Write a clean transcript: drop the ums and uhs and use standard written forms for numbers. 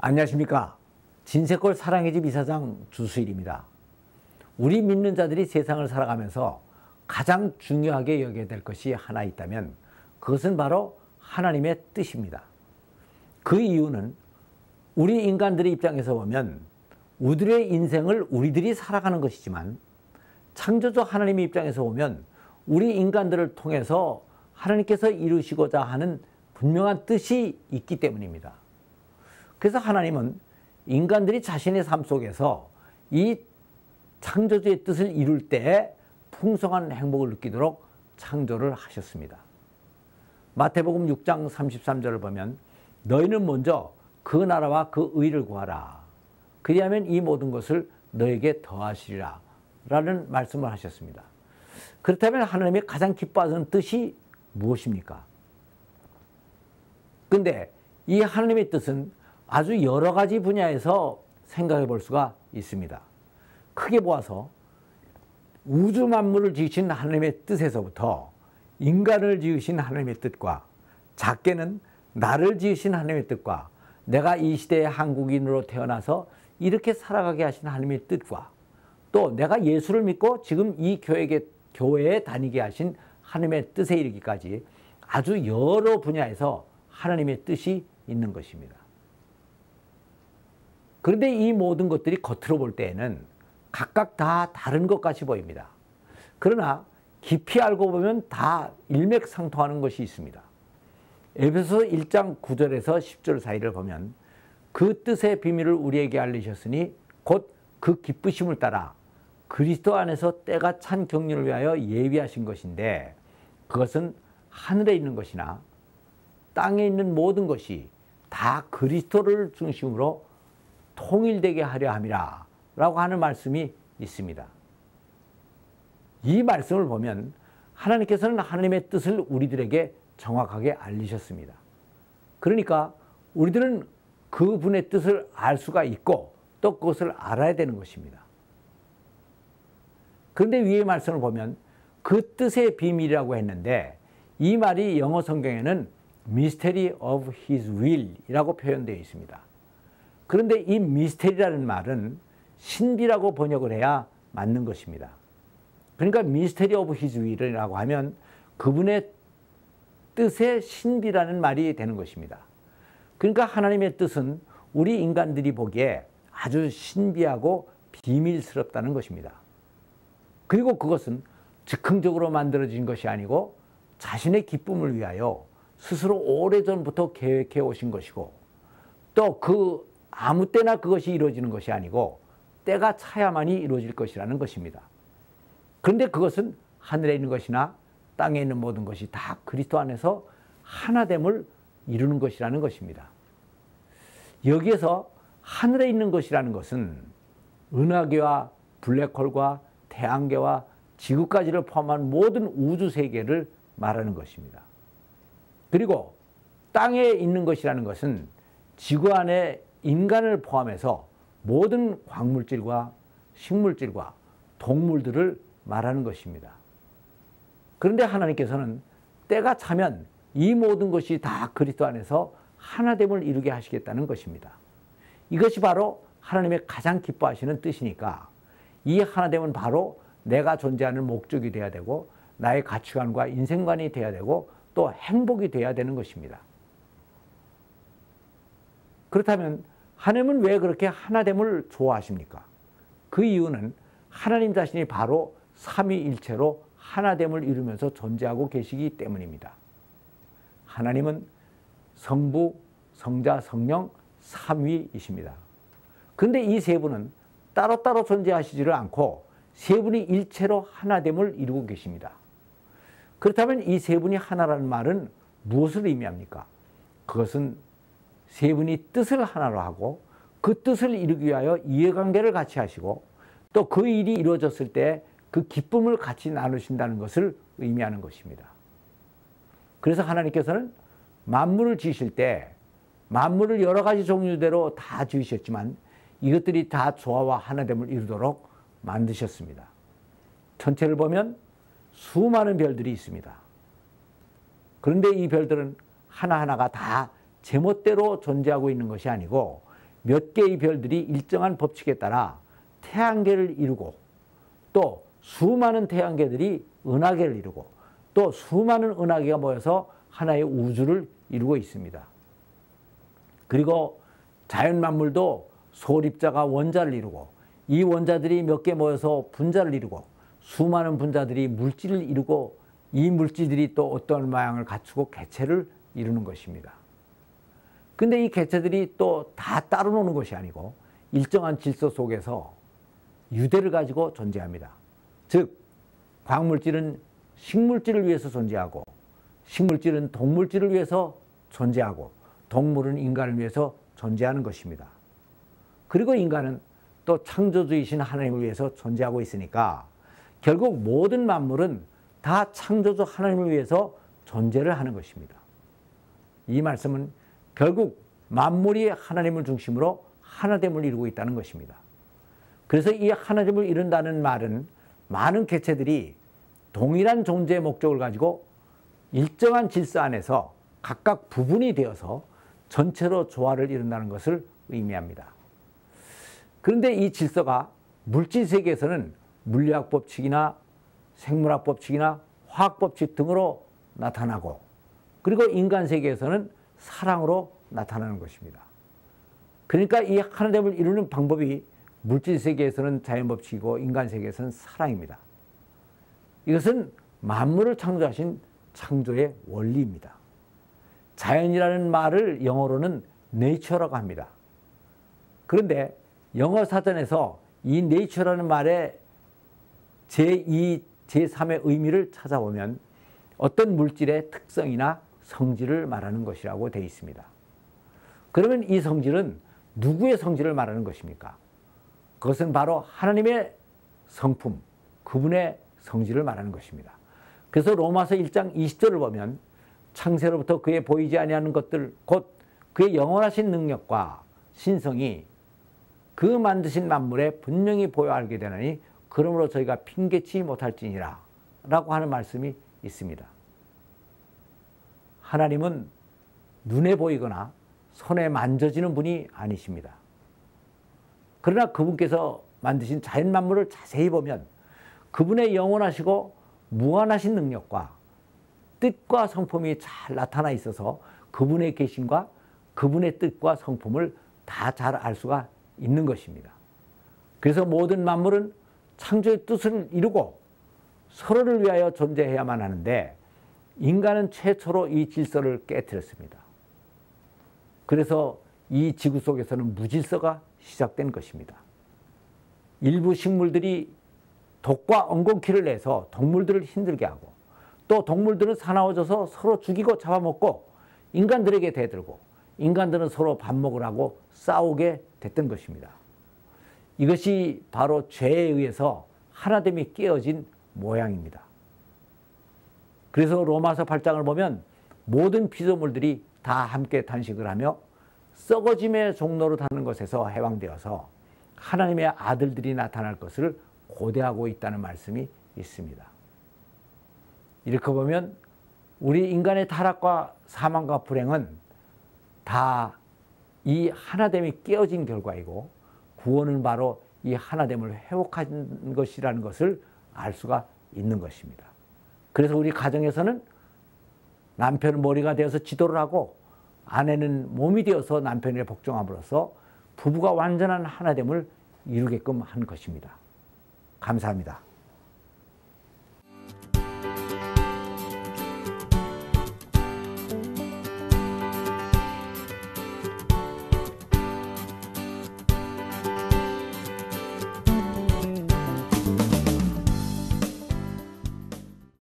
안녕하십니까. 진세골 사랑의 집 이사장 주수일입니다. 우리 믿는 자들이 세상을 살아가면서 가장 중요하게 여겨야 될 것이 하나 있다면 그것은 바로 하나님의 뜻입니다. 그 이유는 우리 인간들의 입장에서 보면 우리들의 인생을 우리들이 살아가는 것이지만 창조주 하나님의 입장에서 보면 우리 인간들을 통해서 하나님께서 이루시고자 하는 분명한 뜻이 있기 때문입니다. 그래서 하나님은 인간들이 자신의 삶 속에서 이 창조주의 뜻을 이룰 때 풍성한 행복을 느끼도록 창조를 하셨습니다. 마태복음 6장 33절을 보면 너희는 먼저 그 나라와 그 의를 구하라. 그리하면 이 모든 것을 너에게 더하시리라 라는 말씀을 하셨습니다. 그렇다면 하나님이 가장 기뻐하는 뜻이 무엇입니까? 근데 이 하나님의 뜻은 아주 여러 가지 분야에서 생각해 볼 수가 있습니다. 크게 보아서 우주 만물을 지으신 하나님의 뜻에서부터 인간을 지으신 하나님의 뜻과 작게는 나를 지으신 하나님의 뜻과 내가 이 시대의 한국인으로 태어나서 이렇게 살아가게 하신 하나님의 뜻과 또 내가 예수를 믿고 지금 이 교회에 다니게 하신 하나님의 뜻에 이르기까지 아주 여러 분야에서 하나님의 뜻이 있는 것입니다. 그런데 이 모든 것들이 겉으로 볼 때에는 각각 다 다른 것 같이 보입니다. 그러나 깊이 알고 보면 다 일맥상통하는 것이 있습니다. 에베소서 1장 9절에서 10절 사이를 보면 그 뜻의 비밀을 우리에게 알리셨으니 곧 그 기쁘심을 따라 그리스도 안에서 때가 찬 경륜을 위하여 예비하신 것인데 그것은 하늘에 있는 것이나 땅에 있는 모든 것이 다 그리스도를 중심으로 통일되게 하려 함이라 라고 하는 말씀이 있습니다. 이 말씀을 보면 하나님께서는 하나님의 뜻을 우리들에게 정확하게 알리셨습니다. 그러니까 우리들은 그분의 뜻을 알 수가 있고 또 그것을 알아야 되는 것입니다. 그런데 위의 말씀을 보면 그 뜻의 비밀이라고 했는데 이 말이 영어 성경에는 Mystery of His Will 이라고 표현되어 있습니다. 그런데 이 미스테리라는 말은 신비라고 번역을 해야 맞는 것입니다. 그러니까 Mystery of His Will이라고 하면 그분의 뜻의 신비라는 말이 되는 것입니다. 그러니까 하나님의 뜻은 우리 인간들이 보기에 아주 신비하고 비밀스럽다는 것입니다. 그리고 그것은 즉흥적으로 만들어진 것이 아니고 자신의 기쁨을 위하여 스스로 오래전부터 계획해 오신 것이고 또 아무 때나 그것이 이루어지는 것이 아니고 때가 차야만이 이루어질 것이라는 것입니다. 그런데 그것은 하늘에 있는 것이나 땅에 있는 모든 것이 다 그리스도 안에서 하나됨을 이루는 것이라는 것입니다. 여기에서 하늘에 있는 것이라는 것은 은하계와 블랙홀과 태양계와 지구까지를 포함한 모든 우주 세계를 말하는 것입니다. 그리고 땅에 있는 것이라는 것은 지구 안에 인간을 포함해서 모든 광물질과 식물질과 동물들을 말하는 것입니다. 그런데 하나님께서는 때가 차면 이 모든 것이 다 그리스도 안에서 하나됨을 이루게 하시겠다는 것입니다. 이것이 바로 하나님의 가장 기뻐하시는 뜻이니까 이 하나됨은 바로 내가 존재하는 목적이 되어야 되고 나의 가치관과 인생관이 되어야 되고 또 행복이 되어야 되는 것입니다. 그렇다면 하나님은 왜 그렇게 하나됨을 좋아하십니까? 그 이유는 하나님 자신이 바로 삼위일체로 하나됨을 이루면서 존재하고 계시기 때문입니다. 하나님은 성부, 성자, 성령 삼위이십니다. 그런데 이 세 분은 따로따로 존재하시지를 않고 세 분이 일체로 하나됨을 이루고 계십니다. 그렇다면 이 세 분이 하나라는 말은 무엇을 의미합니까? 그것은 세 분이 뜻을 하나로 하고 그 뜻을 이루기 위하여 이해관계를 같이 하시고 또 그 일이 이루어졌을 때 그 기쁨을 같이 나누신다는 것을 의미하는 것입니다. 그래서 하나님께서는 만물을 지으실 때 만물을 여러 가지 종류대로 다 지으셨지만 이것들이 다 조화와 하나됨을 이루도록 만드셨습니다. 전체를 보면 수많은 별들이 있습니다. 그런데 이 별들은 하나하나가 다 제멋대로 존재하고 있는 것이 아니고 몇 개의 별들이 일정한 법칙에 따라 태양계를 이루고 또 수많은 태양계들이 은하계를 이루고 또 수많은 은하계가 모여서 하나의 우주를 이루고 있습니다. 그리고 자연 만물도 소립자가 원자를 이루고 이 원자들이 몇 개 모여서 분자를 이루고 수많은 분자들이 물질을 이루고 이 물질들이 또 어떤 모양을 갖추고 개체를 이루는 것입니다. 근데 이 개체들이 또 다 따로 노는 것이 아니고 일정한 질서 속에서 유대를 가지고 존재합니다. 즉 광물질은 식물질을 위해서 존재하고 식물질은 동물질을 위해서 존재하고 동물은 인간을 위해서 존재하는 것입니다. 그리고 인간은 또 창조주이신 하나님을 위해서 존재하고 있으니까 결국 모든 만물은 다 창조주 하나님을 위해서 존재를 하는 것입니다. 이 말씀은 결국 만물이 하나님을 중심으로 하나됨을 이루고 있다는 것입니다. 그래서 이 하나됨을 이룬다는 말은 많은 개체들이 동일한 존재의 목적을 가지고 일정한 질서 안에서 각각 부분이 되어서 전체로 조화를 이룬다는 것을 의미합니다. 그런데 이 질서가 물질 세계에서는 물리학 법칙이나 생물학 법칙이나 화학 법칙 등으로 나타나고 그리고 인간 세계에서는 사랑으로 나타나는 것입니다. 그러니까 이 하나됨을 이루는 방법이 물질 세계에서는 자연 법칙이고 인간 세계에서는 사랑입니다. 이것은 만물을 창조하신 창조의 원리입니다. 자연이라는 말을 영어로는 nature라고 합니다. 그런데 영어 사전에서 이 nature라는 말의 제2, 제3의 의미를 찾아보면 어떤 물질의 특성이나 성질을 말하는 것이라고 되어 있습니다. 그러면 이 성질은 누구의 성질을 말하는 것입니까? 그것은 바로 하나님의 성품, 그분의 성질을 말하는 것입니다. 그래서 로마서 1장 20절을 보면 창세로부터 그의 보이지 아니하는 것들 곧 그의 영원하신 능력과 신성이 그 만드신 만물에 분명히 보여 알게 되나니 그러므로 저희가 핑계치 못할지니라 라고 하는 말씀이 있습니다. 하나님은 눈에 보이거나 손에 만져지는 분이 아니십니다. 그러나 그분께서 만드신 자연 만물을 자세히 보면 그분의 영원하시고 무한하신 능력과 뜻과 성품이 잘 나타나 있어서 그분의 계심과 그분의 뜻과 성품을 다 잘 알 수가 있는 것입니다. 그래서 모든 만물은 창조의 뜻을 이루고 서로를 위하여 존재해야만 하는데 인간은 최초로 이 질서를 깨뜨렸습니다. 그래서 이 지구 속에서는 무질서가 시작된 것입니다. 일부 식물들이 독과 엉겅퀴를 내서 동물들을 힘들게 하고 또 동물들은 사나워져서 서로 죽이고 잡아먹고 인간들에게 대들고 인간들은 서로 밥 먹으라고 싸우게 됐던 것입니다. 이것이 바로 죄에 의해서 하나됨이 깨어진 모양입니다. 그래서 로마서 8장을 보면 모든 피조물들이 다 함께 탄식을 하며 썩어짐의 종로로 타는 것에서 해방되어서 하나님의 아들들이 나타날 것을 고대하고 있다는 말씀이 있습니다. 이렇게 보면 우리 인간의 타락과 사망과 불행은 다 이 하나됨이 깨어진 결과이고 구원은 바로 이 하나됨을 회복한 것이라는 것을 알 수가 있는 것입니다. 그래서 우리 가정에서는 남편은 머리가 되어서 지도를 하고 아내는 몸이 되어서 남편의 복종함으로써 부부가 완전한 하나됨을 이루게끔 한 것입니다. 감사합니다.